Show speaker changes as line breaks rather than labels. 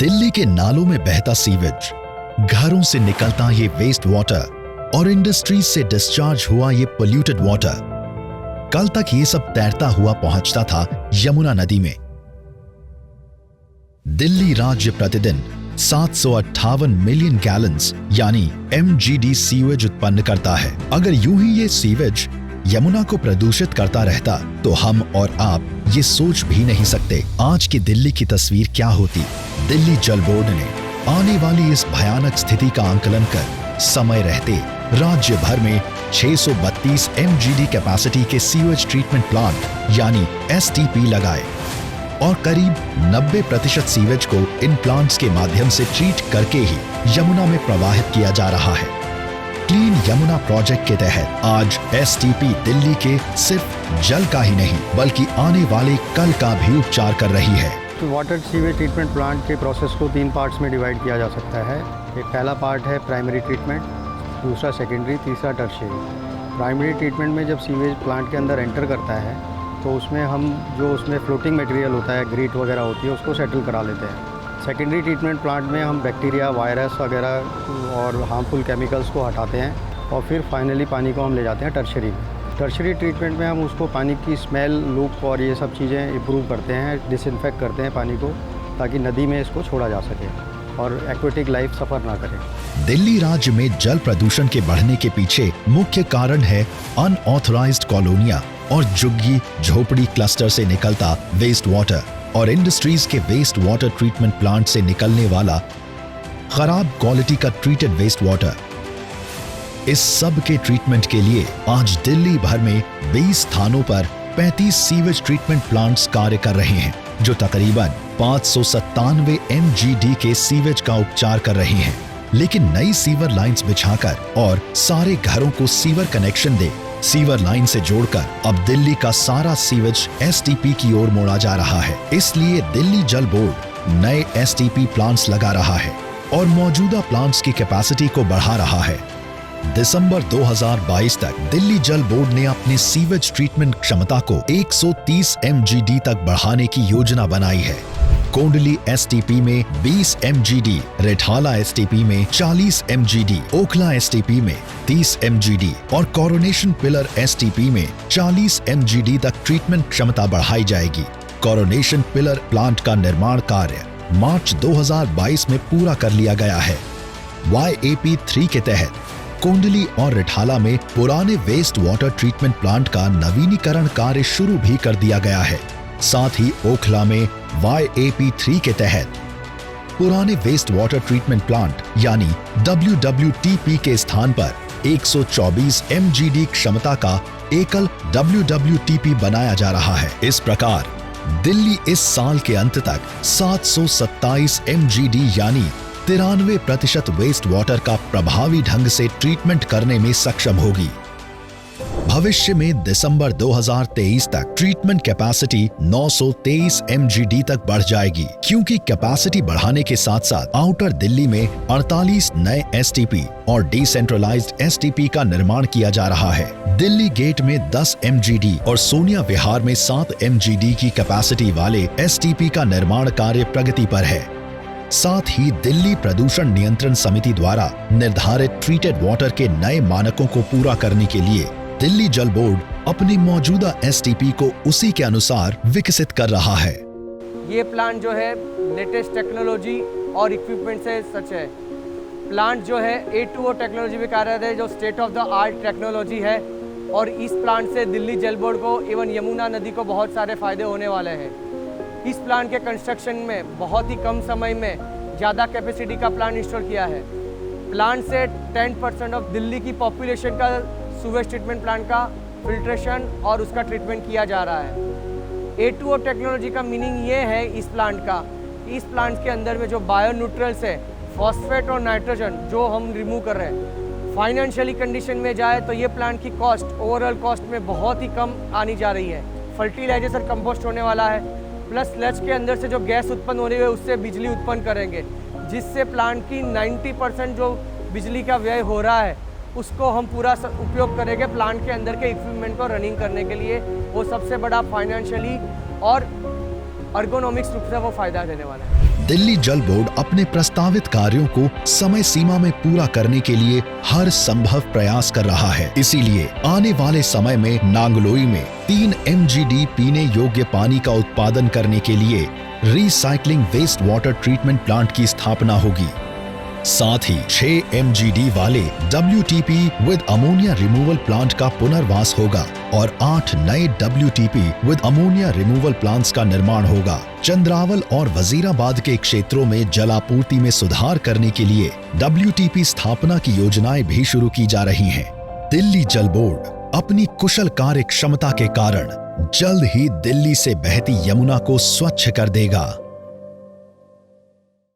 दिल्ली के नालों में बहता सीवेज, घरों से निकलता ये वेस्ट वाटर और इंडस्ट्रीज से डिस्चार्ज हुआ ये पोल्यूटेड वाटर, कल तक ये सब तैरता हुआ पहुंचता था यमुना नदी में। दिल्ली राज्य प्रतिदिन 758 मिलियन गैलन्स यानी MGD सीवेज उत्पन्न करता है। अगर यूं ही ये सीवेज यमुना को प्रदूषित करता रहता तो हम और आप ये सोच भी नहीं सकते आज की दिल्ली की तस्वीर क्या होती। दिल्ली जल बोर्ड ने आने वाली इस भयानक स्थिति का आंकलन कर समय रहते राज्य भर में 632 MGD कैपेसिटी के सीवेज ट्रीटमेंट प्लांट यानी STP लगाए और करीब 90% सीवेज को इन प्लांट्स के माध्यम से ट्रीट करके ही यमुना में प्रवाहित किया जा रहा है। क्लीन यमुना प्रोजेक्ट के तहत आज STP दिल्ली के सिर्फ जल का ही नहीं बल्कि आने वाले कल का भी उपचार कर रही है।
वाटर सीवेज ट्रीटमेंट प्लांट के प्रोसेस को 3 पार्ट्स में डिवाइड किया जा सकता है। एक पहला पार्ट है प्राइमरी ट्रीटमेंट, दूसरा सेकेंडरी, तीसरा टर्शियरी। प्राइमरी ट्रीटमेंट में जब सीवेज प्लांट के अंदर एंटर करता है तो उसमें हम जो उसमें फ्लोटिंग मटेरियल होता है, ग्रीट वगैरह होती है, उसको सेटल करा लेते हैं। सेकेंडरी ट्रीटमेंट प्लांट में हम बैक्टीरिया, वायरस वगैरह और हार्मफुल केमिकल्स को हटाते हैं और फिर फाइनली पानी को हम ले जाते हैं टर्शियरी में। टर्शियरी ट्रीटमेंट में हम उसको पानी की स्मेल, लुक और ये सब चीज़ें इम्प्रूव करते हैं, डिसइंफेक्ट करते हैं पानी को ताकि नदी में इसको छोड़ा जा सके और एक्वेटिक लाइफ सफ़र ना करे।
दिल्ली राज्य में जल प्रदूषण के बढ़ने के पीछे मुख्य कारण है अनऑथराइज्ड कॉलोनियां और झुग्गी झोपड़ी क्लस्टर से निकलता वेस्ट वाटर और इंडस्ट्रीज के वेस्ट वाटर ट्रीटमेंट प्लांट से निकलने वाला खराब क्वालिटी का ट्रीटेड वेस्ट वाटर। इस सब के ट्रीटमेंट के लिए आज दिल्ली भर में 20 स्थानों पर 35 सीवेज ट्रीटमेंट प्लांट्स कार्य कर रहे हैं जो तकरीबन 597 MGD के सीवेज का उपचार कर रहे हैं। लेकिन नई सीवर लाइंस बिछाकर और सारे घरों को सीवर कनेक्शन दे सीवर लाइन से जोड़कर अब दिल्ली का सारा सीवेज STP की ओर मोड़ा जा रहा है। इसलिए दिल्ली जल बोर्ड नए STP प्लांट्स लगा रहा है और मौजूदा प्लांट्स की कैपेसिटी को बढ़ा रहा है। दिसंबर 2022 तक दिल्ली जल बोर्ड ने अपने सीवेज ट्रीटमेंट क्षमता को 130 MGD तक बढ़ाने की योजना बनाई है। कोंडली STP में 20 MGD, रेठाला STP में 40 MGD, ओखला STP में 30 MGD और कोरोनेशन पिलर STP में 40 MGD तक ट्रीटमेंट क्षमता बढ़ाई जाएगी। कोरोनेशन पिलर प्लांट का निर्माण कार्य मार्च 2022 में पूरा कर लिया गया है। YAP3 के तहत कोंडली और रिठाला में पुराने वेस्ट वाटर ट्रीटमेंट प्लांट का नवीनीकरण कार्य शुरू भी कर दिया गया है। साथ ही ओखला में YAP3 के तहत पुराने वेस्ट वाटर ट्रीटमेंट प्लांट यानी WWTP के स्थान पर 124 MGD क्षमता का एकल WWTP बनाया जा रहा है। इस प्रकार दिल्ली इस साल के अंत तक 727 MGD यानी 93% वेस्ट वाटर का प्रभावी ढंग से ट्रीटमेंट करने में सक्षम होगी। भविष्य में दिसंबर 2023 तक ट्रीटमेंट कैपेसिटी 923 MGD तक बढ़ जाएगी क्योंकि कैपेसिटी बढ़ाने के साथ साथ आउटर दिल्ली में 48 नए STP और डिसेंट्रलाइज्ड STP का निर्माण किया जा रहा है। दिल्ली गेट में 10 MGD और सोनिया विहार में 7 MGD की कैपेसिटी वाले STP का निर्माण कार्य प्रगति पर है। साथ ही दिल्ली प्रदूषण नियंत्रण समिति द्वारा निर्धारित ट्रीटेड वाटर के नए मानकों को पूरा करने के लिए दिल्ली जल बोर्ड अपनी मौजूदा STP को उसी के अनुसार विकसित कर रहा है।
ये प्लांट जो है लेटेस्ट टेक्नोलॉजी और इक्विपमेंट से सच है। प्लांट जो है A2O टेक्नोलॉजी भी कार्यरत है जो state of the art technology है और इस प्लांट से दिल्ली जल बोर्ड को एवं यमुना नदी को बहुत सारे फायदे होने वाले हैं। इस प्लांट के कंस्ट्रक्शन में बहुत ही कम समय में ज़्यादा कैपेसिटी का प्लांट इंस्टॉल किया है। प्लांट से 10% ऑफ दिल्ली की पॉपुलेशन का सूवेज ट्रीटमेंट प्लांट का फिल्ट्रेशन और उसका ट्रीटमेंट किया जा रहा है। A2O टेक्नोलॉजी का मीनिंग ये है इस प्लांट का, इस प्लांट के अंदर में जो बायो न्यूट्रल्स है, फॉस्फेट और नाइट्रोजन जो हम रिमूव कर रहे हैं, फाइनेंशियली कंडीशन में जाए तो ये प्लांट की कॉस्ट ओवरऑल कॉस्ट में बहुत ही कम आनी जा रही है। फर्टिलाइजेशन कंपोस्ट होने वाला है, प्लस स्लज के अंदर से जो गैस उत्पन्न हो रही है उससे बिजली उत्पन्न करेंगे, जिससे प्लांट की 90% जो बिजली का व्यय हो रहा है उसको हम पूरा उपयोग करेंगे प्लांट के अंदर के इक्विपमेंट को रनिंग करने के लिए। वो सबसे बड़ा फाइनेंशियली और अर्गोनॉमिक्स रूप से वो फायदा देने वाला है।
दिल्ली जल बोर्ड अपने प्रस्तावित कार्यों को समय सीमा में पूरा करने के लिए हर संभव प्रयास कर रहा है। इसीलिए आने वाले समय में नांगलोई में 3 MGD पीने योग्य पानी का उत्पादन करने के लिए recycling waste water treatment plant की स्थापना होगी। साथ ही 6 MGD वाले WTP with ammonia removal plant का पुनर्वास होगा और 8 नए WTP with ammonia removal plants का निर्माण होगा। चंद्रावल और वजीराबाद के क्षेत्रों में जलापूर्ति में सुधार करने के लिए WTP स्थापना की योजनाएं भी शुरू की जा रही हैं। दिल्ली जल बोर्ड अपनी कुशल कार्य क्षमता के कारण जल्द ही दिल्ली से बहती यमुना को स्वच्छ कर देगा।